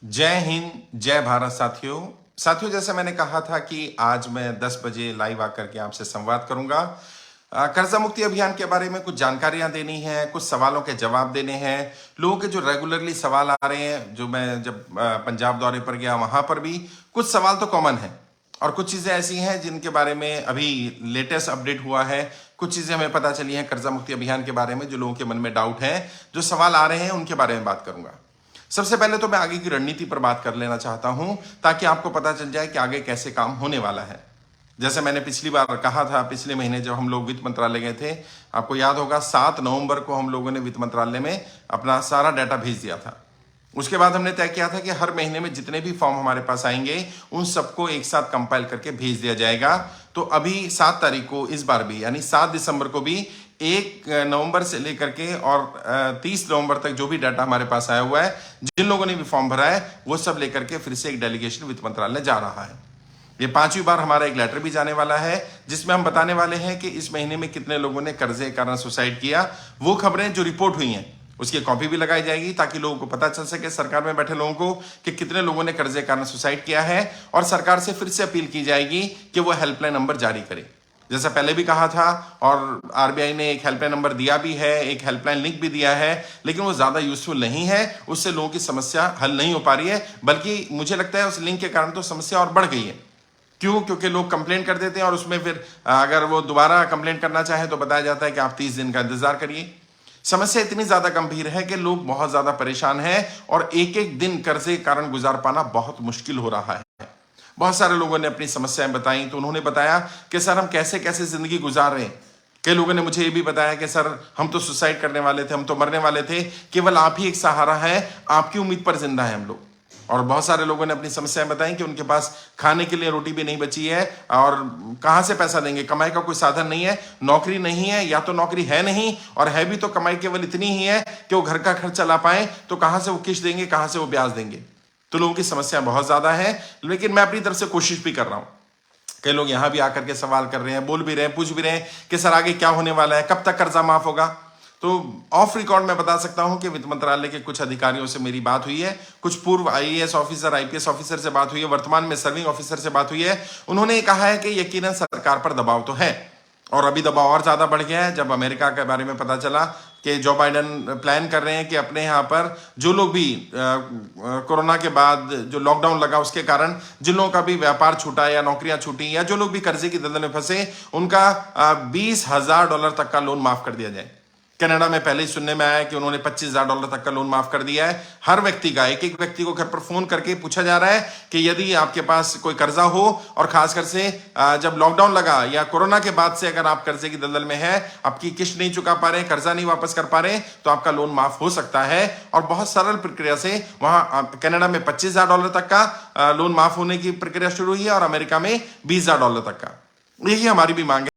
जय हिंद, जय भारत साथियों। जैसे मैंने कहा था कि आज मैं 10 बजे लाइव आकर के आपसे संवाद करूंगा। कर्जा मुक्ति अभियान के बारे में कुछ जानकारियां देनी है, कुछ सवालों के जवाब देने हैं। लोगों के जो रेगुलरली सवाल आ रहे हैं, जो मैं जब पंजाब दौरे पर गया वहां पर भी कुछ सवाल तो कॉमन है और कुछ चीजें ऐसी हैं जिनके बारे में अभी लेटेस्ट अपडेट हुआ है। कुछ चीजें हमें पता चली हैं कर्जा मुक्ति अभियान के बारे में, जो लोगों के मन में डाउट है, जो सवाल आ रहे हैं, उनके बारे में बात करूंगा। सबसे पहले तो मैं आगे की रणनीति पर बात कर लेना चाहता हूं, ताकि आपको पता चल जाए कि आगे कैसे काम होने वाला है। जैसे मैंने पिछली बार कहा था, पिछले महीने जब हम लोग वित्त मंत्रालय गए थे, आपको याद होगा 7 नवंबर को हम लोगों ने वित्त मंत्रालय में अपना सारा डाटा भेज दिया था। उसके बाद हमने तय किया था कि हर महीने में जितने भी फॉर्म हमारे पास आएंगे उन सबको एक साथ कंपाइल करके भेज दिया जाएगा। तो अभी 7 तारीख को इस बार भी, यानी 7 दिसंबर को भी 1 नवंबर से लेकर के और 30 नवंबर तक जो भी डाटा हमारे पास आया हुआ है, जिन लोगों ने भी फॉर्म भरा है, वो सब लेकर के फिर से एक डेलीगेशन वित्त मंत्रालय जा रहा है। ये 5वीं बार हमारा एक लेटर भी जाने वाला है, जिसमें हम बताने वाले हैं कि इस महीने में कितने लोगों ने कर्जे के कारण सुसाइड किया। वो खबरें जो रिपोर्ट हुई हैं उसकी कॉपी भी लगाई जाएगी, ताकि लोगों को पता चल सके, सरकार में बैठे लोगों को, कि कितने लोगों ने कर्जे के कारण सुसाइड किया है। और सरकार से फिर से अपील की जाएगी कि वो हेल्पलाइन नंबर जारी करे, जैसा पहले भी कहा था। और आरबीआई ने एक हेल्पलाइन नंबर दिया भी है, एक हेल्पलाइन लिंक भी दिया है, लेकिन वो ज्यादा यूजफुल नहीं है। उससे लोगों की समस्या हल नहीं हो पा रही है, बल्कि मुझे लगता है उस लिंक के कारण तो समस्या और बढ़ गई है। क्यों? क्योंकि लोग कंप्लेंट कर देते हैं और उसमें फिर अगर वो दोबारा कंप्लेंट करना चाहे तो बताया जाता है कि आप 30 दिन का इंतजार करिए। समस्या इतनी ज्यादा गंभीर है कि लोग बहुत ज्यादा परेशान हैं और एक एक दिन कर्जे के कारण गुजार पाना बहुत मुश्किल हो रहा है। बहुत सारे लोगों ने अपनी समस्याएं बताई, तो उन्होंने बताया कि सर हम कैसे कैसे जिंदगी गुजार रहे हैं। कई लोगों ने मुझे ये भी बताया कि सर हम तो सुसाइड करने वाले थे, हम तो मरने वाले थे, केवल आप ही एक सहारा है, आपकी उम्मीद पर जिंदा है हम लोग। और बहुत सारे लोगों ने अपनी समस्याएं बताई कि उनके पास खाने के लिए रोटी भी नहीं बची है और कहां से पैसा देंगे, कमाई का कोई साधन नहीं है, नौकरी नहीं है, या तो नौकरी है नहीं और है भी तो कमाई केवल इतनी ही है कि वो घर का खर्च चला पाए, तो कहां से वो किश्त देंगे, कहां से वो ब्याज देंगे। तो लोगों की समस्या बहुत ज्यादा है, लेकिन मैं अपनी तरफ से कोशिश भी कर रहा हूं। कई लोग यहां भी आकर के सवाल कर रहे हैं, बोल भी रहे हैं, पूछ भी रहे हैं कि सर आगे क्या होने वाला है, कब तक कर्जा माफ होगा। तो ऑफ रिकॉर्ड मैं बता सकता हूं कि वित्त मंत्रालय के कुछ अधिकारियों से मेरी बात हुई है, कुछ पूर्व आईएएस ऑफिसर, आईपीएस ऑफिसर से बात हुई है, वर्तमान में सर्विंग ऑफिसर से बात हुई है। उन्होंने कहा है कि यकीनन सरकार पर दबाव तो है, और अभी दबाव और ज्यादा बढ़ गया है जब अमेरिका के बारे में पता चला कि जो बाइडन प्लान कर रहे हैं कि अपने यहाँ पर जो लोग भी कोरोना के बाद जो लॉकडाउन लगा उसके कारण जिन लोगों का भी व्यापार छूटा या नौकरियां छूटी या जो लोग भी कर्जे की दलदल में फंसे, उनका $20,000 तक का लोन माफ कर दिया जाए। कनाडा में पहले ही सुनने में आया कि उन्होंने $25,000 तक का लोन माफ कर दिया है। हर व्यक्ति का, एक एक व्यक्ति को घर पर फोन करके पूछा जा रहा है कि यदि आपके पास कोई कर्जा हो, और खासकर से जब लॉकडाउन लगा या कोरोना के बाद से अगर आप कर्जे की दलदल में है, आपकी किश्त नहीं चुका पा रहे, कर्जा नहीं वापस कर पा रहे, तो आपका लोन माफ हो सकता है। और बहुत सरल प्रक्रिया से वहां कनाडा में $25,000 तक का लोन माफ होने की प्रक्रिया शुरू हुई है और अमेरिका में $20,000 तक का। यही हमारी भी मांग है।